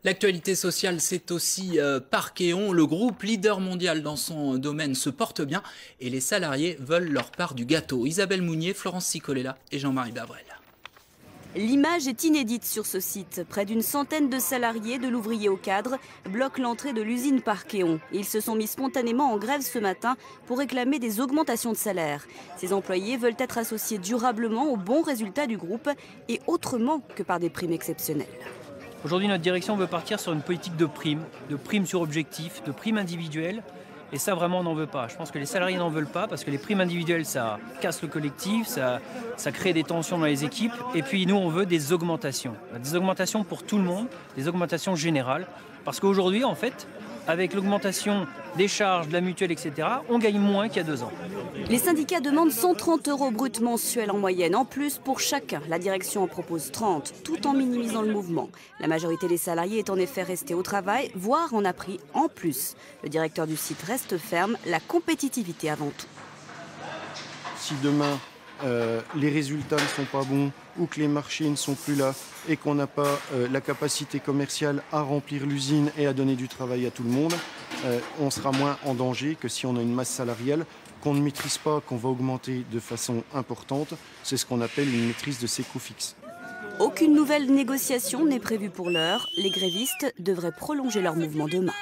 L'actualité sociale, c'est aussi Parkeon. Le groupe leader mondial dans son domaine se porte bien et les salariés veulent leur part du gâteau. Isabelle Mounier, Florence Sicolella et Jean-Marie Bavrel. L'image est inédite sur ce site. Près d'une centaine de salariés, de l'ouvrier au cadre, bloquent l'entrée de l'usine Parkeon. Ils se sont mis spontanément en grève ce matin pour réclamer des augmentations de salaire. Ces employés veulent être associés durablement aux bons résultats du groupe et autrement que par des primes exceptionnelles. Aujourd'hui, notre direction veut partir sur une politique de primes sur objectif, de primes individuelles. Et ça, vraiment, on n'en veut pas. Je pense que les salariés n'en veulent pas parce que les primes individuelles, ça casse le collectif, ça crée des tensions dans les équipes. Et puis, nous, on veut des augmentations. Des augmentations pour tout le monde, des augmentations générales. Parce qu'aujourd'hui, en fait, avec l'augmentation des charges, de la mutuelle, etc., on gagne moins qu'il y a 2 ans. Les syndicats demandent 130 € brut mensuels en moyenne, en plus pour chacun. La direction en propose 30, tout en minimisant le mouvement. La majorité des salariés est en effet restée au travail, voire en a pris en plus. Le directeur du site reste ferme, la compétitivité avant tout. Si demain, les résultats ne sont pas bons ou que les marchés ne sont plus là et qu'on n'a pas la capacité commerciale à remplir l'usine et à donner du travail à tout le monde, on sera moins en danger que si on a une masse salariale qu'on ne maîtrise pas, qu'on va augmenter de façon importante. C'est ce qu'on appelle une maîtrise de ses coûts fixes. Aucune nouvelle négociation n'est prévue pour l'heure. Les grévistes devraient prolonger leur mouvement demain.